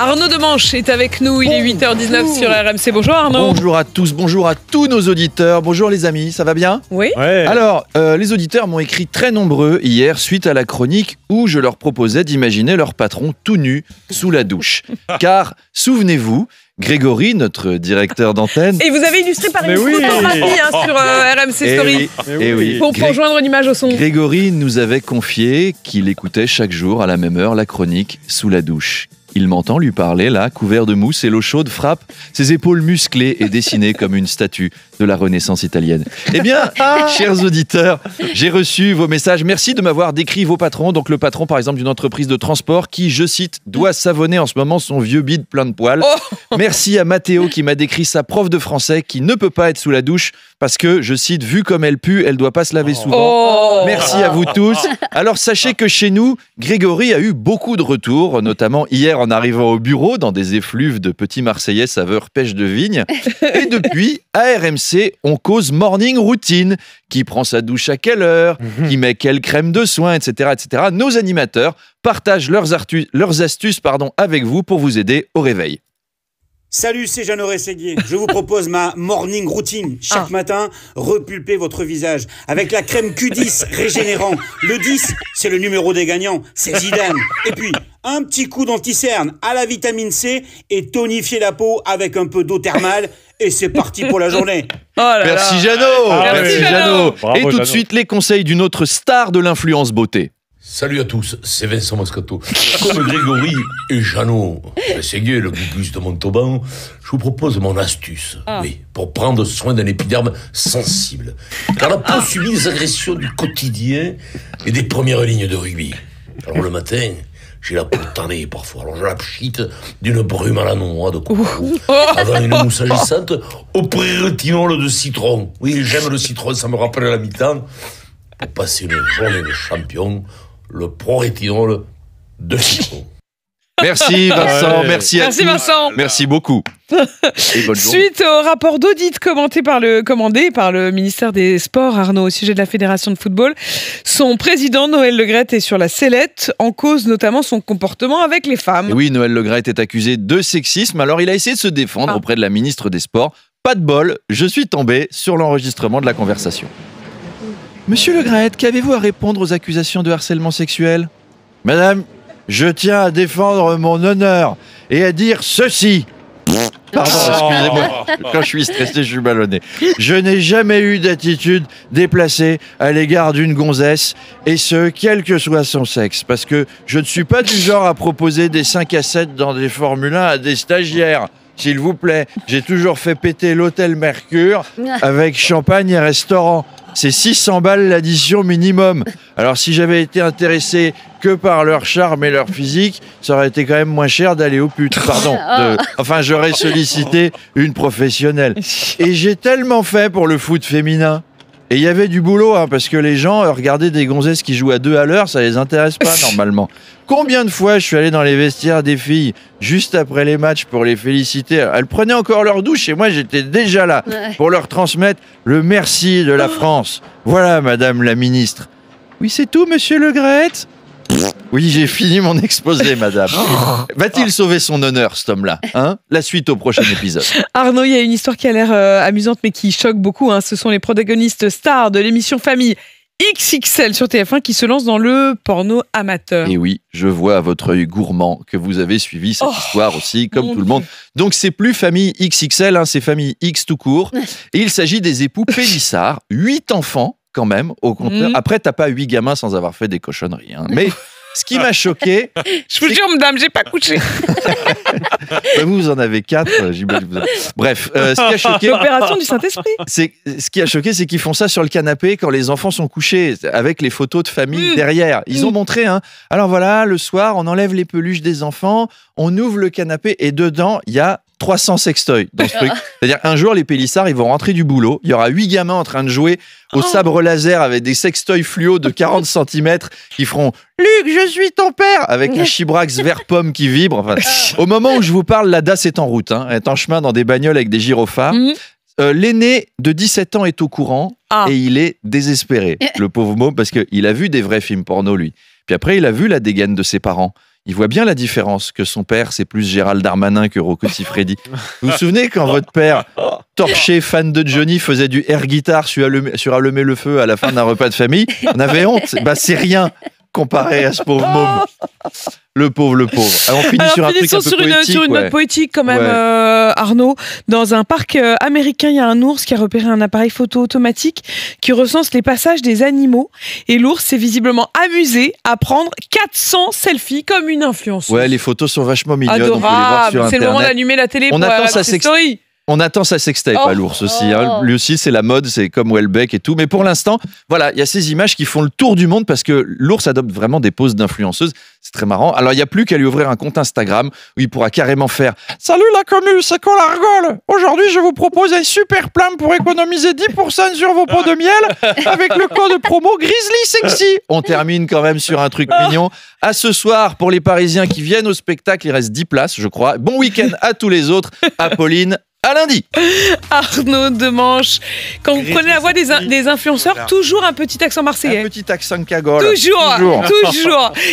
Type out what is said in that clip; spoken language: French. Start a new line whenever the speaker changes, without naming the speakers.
Arnaud Demanche est avec nous, il est 8h19 sur RMC. Bonjour Arnaud.
Bonjour à tous, bonjour à tous nos auditeurs. Bonjour les amis, ça va bien?
Oui.
Ouais.
Alors, les auditeurs m'ont écrit très nombreux hier suite à la chronique où je leur proposais d'imaginer leur patron tout nu sous la douche. Car, souvenez-vous, Grégory, notre directeur d'antenne...
Et vous avez illustré par une
oui.
photographie sur RMC Story.
Eh oui.
Pour joindre une image au son.
Grégory nous avait confié qu'il écoutait chaque jour à la même heure la chronique sous la douche. Il m'entend lui parler, là, couvert de mousse, et l'eau chaude frappe ses épaules musclées et dessinées comme une statue de la Renaissance italienne. Eh bien, chers auditeurs, j'ai reçu vos messages. Merci de m'avoir décrit vos patrons. Donc le patron, par exemple, d'une entreprise de transport qui, je cite, doit savonner en ce moment son vieux bide plein de poils.
Oh.
Merci à Mathéo qui m'a décrit sa prof de français qui ne peut pas être sous la douche parce que, je cite, vu comme elle pue, elle doit pas se laver souvent.
Oh.
Merci à vous tous. Alors sachez que chez nous, Grégory a eu beaucoup de retours, notamment hier en arrivant au bureau dans des effluves de petits Marseillais saveur pêche de vigne. Et depuis, à RMC, on cause morning routine. Qui prend sa douche à quelle heure, qui met quelle crème de soin, etc., etc. Nos animateurs partagent leurs astuces avec vous pour vous aider au réveil.
Salut, c'est Jeannot Rességuier. Je vous propose ma morning routine. Chaque matin, repulpez votre visage avec la crème Q10 régénérant. Le 10, c'est le numéro des gagnants, c'est Zidane. Et puis, un petit coup d'anti-cerne à la vitamine C et tonifier la peau avec un peu d'eau thermale. Et c'est parti pour la journée.
Oh là là.
Merci Jeannot.
Merci Jeannot.
Bravo,
Et tout de
Jeannot.
suite, les conseils d'une autre star de l'influence beauté.
Salut à tous, c'est Vincent Moscato. Comme Grégory et Jeannot Rességuier, le goubus de Montauban, je vous propose mon astuce. Oui, pour prendre soin d'un épiderme sensible. Car la peau subit les agressions du quotidien et des premières lignes de rugby. Alors le matin, j'ai la peau tannée parfois. Alors je la pchite d'une brume à la noix de coco. Avant une mousse agissante au pré-rétinol de citron. Oui, j'aime le citron, ça me rappelle la mi-temps. Pour passer une journée de champion, le pro-rétinol de citron.
Merci Vincent, merci à
Merci
tous.
Vincent.
Merci beaucoup. Et bonne journée.
Suite au rapport d'audit commandé par le ministère des Sports, Arnaud, au sujet de la Fédération de football, son président Noël Le Graët est sur la sellette, en cause notamment son comportement avec les femmes.
Et oui, Noël Le Graët est accusé de sexisme, alors il a essayé de se défendre auprès de la ministre des Sports. Pas de bol, je suis tombé sur l'enregistrement de la conversation. Monsieur Le Graët, qu'avez-vous à répondre aux accusations de harcèlement sexuel? Madame, je tiens à défendre mon honneur et à dire ceci. Pardon, excusez-moi. Quand je suis stressé, je suis ballonné. Je n'ai jamais eu d'attitude déplacée à l'égard d'une gonzesse, et ce, quel que soit son sexe. Parce que je ne suis pas du genre à proposer des 5 à 7 dans des Formule 1 à des stagiaires. S'il vous plaît, j'ai toujours fait péter l'hôtel Mercure avec champagne et restaurant. C'est 600 balles l'addition minimum. Alors si j'avais été intéressé que par leur charme et leur physique, ça aurait été quand même moins cher d'aller au pute. Pardon. Enfin, j'aurais sollicité une professionnelle. Et j'ai tellement fait pour le foot féminin. Et il y avait du boulot, hein, parce que les gens regardaient des gonzesses qui jouent à 2 à l'heure, ça les intéresse pas normalement. Combien de fois je suis allé dans les vestiaires des filles juste après les matchs pour les féliciter. Elles prenaient encore leur douche et moi j'étais déjà là pour leur transmettre le merci de la France. Voilà, madame la ministre. Oui, c'est tout, monsieur Le Graët? Oui, j'ai fini mon exposé, madame. Va-t-il sauver son honneur, cet homme-là, hein? La suite au prochain épisode.
Arnaud, il y a une histoire qui a l'air amusante mais qui choque beaucoup. Ce sont les protagonistes stars de l'émission Famille XXL sur TF1 qui se lancent dans le porno amateur.
Et oui, je vois à votre œil gourmand que vous avez suivi cette histoire aussi, comme
mon
tout le monde. Donc c'est plus Famille XXL, c'est Famille X tout court. Et il s'agit des époux Pélissard, 8 enfants quand même au compteur. Après, t'as pas 8 gamins sans avoir fait des cochonneries. Mais ce qui m'a choqué...
Je vous jure, madame, j'ai pas couché.
Vous en avez 4, j'imagine. Bref, ce qui a choqué...
L'opération du Saint-Esprit.
Ce qui a choqué, c'est qu'ils font ça sur le canapé quand les enfants sont couchés, avec les photos de famille derrière. Ils ont montré, alors voilà, le soir, on enlève les peluches des enfants, on ouvre le canapé et dedans, il y a 300 sextoys dans ce truc. C'est-à-dire un jour, les Pélissards, ils vont rentrer du boulot, il y aura 8 gamins en train de jouer au sabre laser avec des sextoys fluo de 40 cm qui feront « Luc, je suis ton père !» avec un chibrax vert pomme qui vibre. Enfin, au moment où je vous parle, la DAS est en route, elle est en chemin dans des bagnoles avec des gyrophares. L'aîné de 17 ans est au courant et il est désespéré, le pauvre môme, parce qu'il a vu des vrais films porno, lui. Puis après, il a vu la dégaine de ses parents. il voit bien la différence que son père, c'est plus Gérald Darmanin que Rocco Siffredi. Vous vous souvenez quand votre père, torché, fan de Johnny, faisait du air guitar sur allumer le feu à la fin d'un repas de famille? On avait honte. Bah, c'est rien comparé à ce pauvre môme. Le pauvre. Alors, on finit sur un truc un peu poétique.
Sur une note poétique quand même, Arnaud. Dans un parc américain, il y a un ours qui a repéré un appareil photo automatique qui recense les passages des animaux. Et l'ours s'est visiblement amusé à prendre 400 selfies comme une influenceuse.
Ouais, les photos sont vachement mignonnes.
Adorable.
On peut les voir sur
C'est le moment
Internet.
d'allumer la télé
On
pour
attend
la
sa
story.
On attend sa sextape à l'ours aussi. Hein. Lui aussi, c'est la mode, c'est comme Welbeck et tout. Mais pour l'instant, voilà, il y a ces images qui font le tour du monde parce que l'ours adopte vraiment des poses d'influenceuse. C'est très marrant. Alors, il n'y a plus qu'à lui ouvrir un compte Instagram où il pourra carrément faire « Salut la commu, c'est Colargol. Aujourd'hui, je vous propose un super plan pour économiser 10% sur vos pots de miel avec le code promo Grizzly Sexy. » On termine quand même sur un truc mignon. À ce soir, pour les Parisiens qui viennent au spectacle, il reste 10 places, je crois. Bon week-end à tous les autres. Apolline, à lundi.
Arnaud Demanche, quand vous prenez la voix des influenceurs, toujours un petit accent marseillais.
Un petit accent cagole.
Toujours.